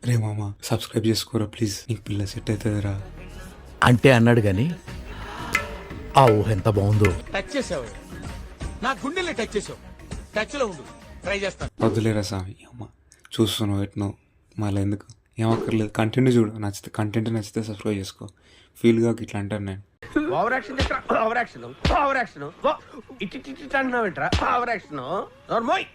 రే మామ సబ్స్క్రైబ్ చేసుకోరా ప్లీజ్, నీకు పిల్ల సెట్ అవుతుందిరా అంటే అన్నాడు గాని ఆ ఊహ ఎంత బాగుందో. టచ్ చేసావు, నా గుండెల్ని టచ్ చేసావు. టచ్ లో ఉండు, ట్రై చేస్తాను. వద్దులేరా స్వామి. అమ్మ చూస్తున్నావు ఎట్నో మళ్ళీ ఎందుకు, ఏమక్కర్లేదు. కంటెంట్ చూడు, నచ్చితే కంటెంట్ నచ్చితే సబ్స్క్రైబ్ చేసుకో. ఫీల్ కాక ఇట్లా అంటాను నేను. Over action over action over action ఇటు అంటున్నావు ఏంట్రా? ఓవర్ యాక్షన్ నోర్మోయ్.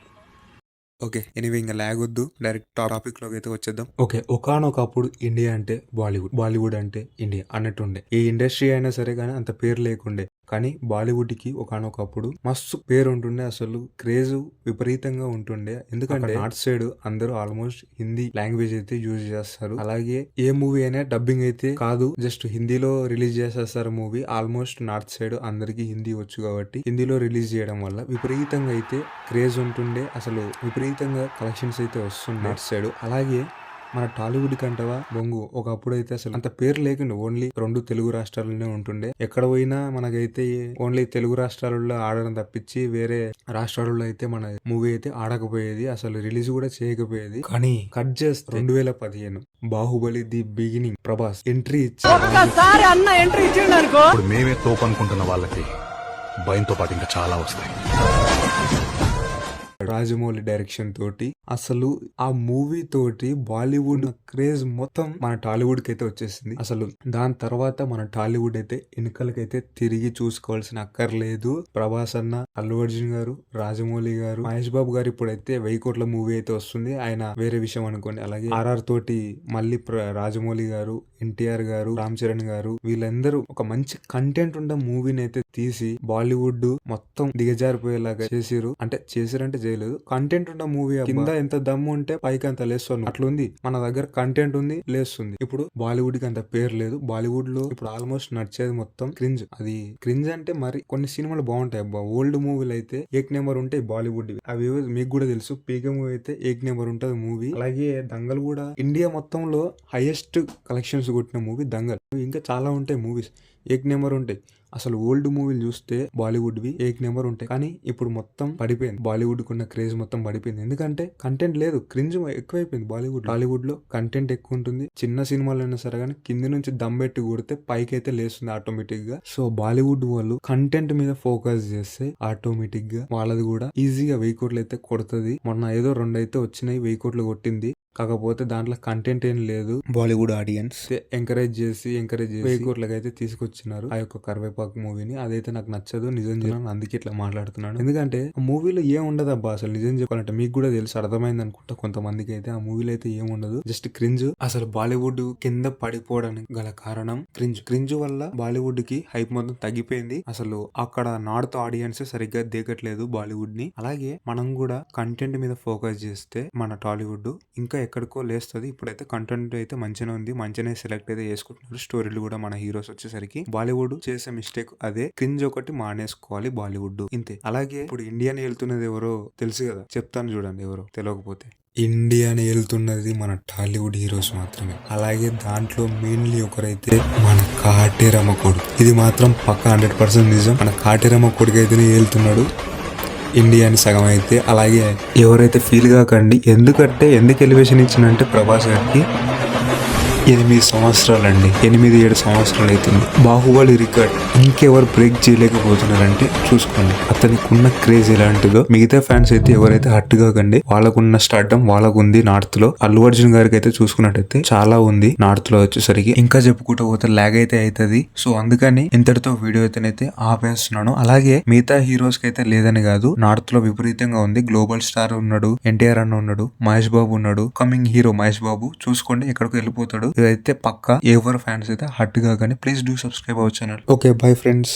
ఓకే, ఎనీవే ఇంకా ల్యాగ్ వద్దు, డైరెక్ట్ టాపిక్ లోకి అయితే వచ్చేద్దాం. ఓకే, ఒకానొకప్పుడు ఇండియా అంటే బాలీవుడ్, బాలీవుడ్ అంటే ఇండియా అన్నట్టుండే. ఏ ఇండస్ట్రీ అయినా సరే కానీ అంత పేరు లేకుండే, కానీ బాలీవుడ్ కి ఒకానొకప్పుడు మస్తు పేరు ఉంటుండే. అసలు క్రేజ్ విపరీతంగా ఉంటుండే. ఎందుకంటే నార్త్ సైడ్ అందరూ ఆల్మోస్ట్ హిందీ లాంగ్వేజ్ అయితే యూజ్ చేస్తారు. అలాగే ఏ మూవీ అయినా డబ్బింగ్ అయితే కాదు, జస్ట్ హిందీలో రిలీజ్ చేసేస్తారు మూవీ. ఆల్మోస్ట్ నార్త్ సైడ్ అందరికి హిందీ వచ్చు కాబట్టి హిందీలో రిలీజ్ చేయడం వల్ల విపరీతంగా అయితే క్రేజ్ ఉంటుండే. అసలు విపరీతంగా కలెక్షన్స్ అయితే వస్తుంది నార్త్ సైడ్. అలాగే మన టాలీవుడ్ కంటవా బొంగు ఒకప్పుడు అయితే అసలు అంత పేరు లేకుండా, ఓన్లీ 2 తెలుగు రాష్ట్రాలనే ఉంటుండే. ఎక్కడ పోయినా మనకైతే ఓన్లీ తెలుగు రాష్ట్రాలలో ఆడడం తప్పించి వేరే రాష్ట్రాలలో అయితే మన మూవీ అయితే ఆడకపోయేది, అసలు రిలీజ్ కూడా చేయకపోయేది. కానీ కట్ చేస్తే 2015 Baahubali the beginning Prabhas entry ఇచ్చి ఇప్పుడు మేమే తోపు అనుకుంటున్న వాళ్ళకి భయంతో పాటు ఇంకా చాలా వస్తాయి. రాజమౌళి డైరెక్షన్ తోటి అసలు ఆ మూవీ తోటి బాలీవుడ్ క్రేజ్ మొత్తం మన టాలీవుడ్ కి అయితే వచ్చేసింది. అసలు దాని తర్వాత మన టాలీవుడ్ అయితే వెనుకలకైతే తిరిగి చూసుకోవాల్సిన అక్కర్లేదు. ప్రభాస్ అన్న, అల్లు అర్జున్ గారు, రాజమౌళి గారు, మహేష్ బాబు గారు ఇప్పుడైతే 1000 కోట్ల మూవీ అయితే వస్తుంది. ఆయన వేరే విషయం అనుకోండి. అలాగే RR తోటి మళ్ళీ రాజమౌళి గారు, NTR గారు, రామ్ చరణ్ గారు, వీళ్ళందరూ ఒక మంచి కంటెంట్ ఉన్న మూవీని అయితే తీసి బాలీవుడ్ మొత్తం దిగజారిపోయేలాగా చేసిరు. అంటే చేసిరంటే చేయలేదు, కంటెంట్ ఉన్న మూవీ. కింద ఎంత దమ్ము ఉంటే పైకి అంత లేస్తుంది అట్లుంది. మన దగ్గర కంటెంట్ ఉంది, లేస్తుంది. ఇప్పుడు బాలీవుడ్ కి అంత పేరు లేదు. బాలీవుడ్ లో ఇప్పుడు ఆల్మోస్ట్ నడిచేది మొత్తం క్రింజ్. అది క్రింజ్ అంటే మరి కొన్ని సినిమాలు బాగుంటాయి అబ్బా. ఓల్డ్ మూవీలు అయితే ఏక్ నెంబర్ ఉంటాయి బాలీవుడ్. అవి మీకు కూడా తెలుసు. పీకే మూవీ అయితే ఏక్ నెంబర్ ఉంటది మూవీ. అలాగే దంగల్ కూడా ఇండియా మొత్తంలో హైయెస్ట్ కలెక్షన్స్ కొట్టిన మూవీ దంగల్. ఇంకా చాలా ఉంటాయి మూవీస్ ఏక్ నెంబర్ ఉంటాయి. అసలు ఓల్డ్ మూవీలు చూస్తే బాలీవుడ్ వి ఏక్ నెంబర్ ఉంటాయి. కానీ ఇప్పుడు మొత్తం పడిపోయింది. బాలీవుడ్ కున్న క్రేజ్ మొత్తం పడిపోయింది. ఎందుకంటే కంటెంట్ లేదు, క్రింజ్ ఎక్కువైపోయింది బాలీవుడ్. టాలీవుడ్ లో కంటెంట్ ఎక్కువ ఉంటుంది. చిన్న సినిమాలు అయినా సరే కానీ కింది నుంచి దమ్ పెట్టి కొడితే పైకి అయితే లేస్తుంది ఆటోమేటిక్ గా. సో బాలీవుడ్ వాళ్ళు కంటెంట్ మీద ఫోకస్ చేస్తే ఆటోమేటిక్ గా వాళ్ళది కూడా ఈజీగా 1000 కోట్లు అయితే కొడుతుంది. మొన్న ఏదో 2 అయితే వచ్చినాయి, 1000 కోట్లు కొట్టింది. కాకపోతే దాంట్లో కంటెంట్ ఏం లేదు. బాలీవుడ్ ఆడియన్స్ ఎంకరేజ్ చేసి 1000 కోట్లకి అయితే తీసుకొచ్చినారు ఆ యొక్క కరివేపాకు మూవీని. అదైతే నాకు నచ్చదు, నిజం చెప్పాను. అందుకే ఇట్లా మాట్లాడుతున్నాను. ఎందుకంటే ఆ మూవీలో ఏం ఉండదు అబ్బా. అసలు నిజం చెప్పాలంటే మీకు కూడా తెలుసు, అర్థమైంది అనుకుంటా కొంతమందికి అయితే. ఆ మూవీలో అయితే ఏం ఉండదు, జస్ట్ క్రింజ్. అసలు బాలీవుడ్ కింద పడిపోవడానికి గల కారణం క్రింజ్. క్రింజ్ వల్ల బాలీవుడ్ కి హైప్ మొత్తం తగ్గిపోయింది. అసలు అక్కడ నార్త్ ఆడియన్స్ సరిగ్గా దిగట్లేదు బాలీవుడ్ ని. అలాగే మనం కూడా కంటెంట్ మీద ఫోకస్ చేస్తే మన టాలీవుడ్ ఇంకా ఎక్కడికో లేస్తుంది. ఇప్పుడైతే కంటెంట్ అయితే మంచిగా ఉంది, మంచిగా సెలెక్ట్ అయితే చేసుకుంటున్నారు. స్టోరీలు కూడా మన హీరోస్ వచ్చేసరికి బాలీవుడ్ చేసే మిస్టేక్ అదే, క్రింజ్ ఒకటి మానేసుకోవాలి బాలీవుడ్, ఇంతే. అలాగే ఇప్పుడు ఇండియాని వెళ్తున్నది ఎవరో తెలుసు కదా, చెప్తాను చూడండి ఎవరో తెలియకపోతే. ఇండియాని వెళ్తున్నది మన టాలీవుడ్ హీరోస్ మాత్రమే. అలాగే దాంట్లో మెయిన్లీ ఒకరైతే మన కాటేరమ్మ కొడుకు. ఇది మాత్రం పక్క 100% నిజం. మన కాటేరమ్మ కొడుకు అయితేనే వెళ్తున్నాడు ఇండియాని సగం అయితే. అలాగే ఎవరైతే ఫీల్ కాకండి, ఎందుకంటే ఎందుకు ఎలివేషన్ ఇచ్చినంటే ప్రభాస్ గారికి 8 సంవత్సరాలండి, 8-7 సంవత్సరాలు అవుతుంది. బాహుబలి రికార్డ్ ఇంకెవరు బ్రేక్ చేయలేకపోతున్నారంటే చూసుకోండి. అతనికి ఉన్న క్రేజ్ ఎలాంటిదో. మిగతా ఫ్యాన్స్ అయితే ఎవరైతే హట్ కాకండి, వాళ్ళకున్న స్టార్డమ్ వాళ్ళకుంది నార్త్ లో. అల్లు అర్జున్ గారికి అయితే చూసుకున్నట్టయితే చాలా ఉంది నార్త్ లో వచ్చేసరికి. ఇంకా చెప్పుకుంటూ పోతే లాగ్ అయితే అవుతుంది. సో అందుకని ఇంతటితో వీడియో అయితేనైతే ఆపేస్తున్నాను. అలాగే మిగతా హీరోస్ కి అయితే లేదని కాదు, నార్త్ లో విపరీతంగా ఉంది. గ్లోబల్ స్టార్ ఉన్నాడు, NTR అన్న ఉన్నాడు, మహేష్ బాబు ఉన్నాడు, కమింగ్ హీరో మహేష్ బాబు. చూసుకోండి ఎక్కడికి వెళ్ళిపోతాడు. ఇదైతే పక్కా. ఎవరు ఫ్యాన్స్ అయితే హట్ గా కానీ please do subscribe our channel. Okay, bye friends.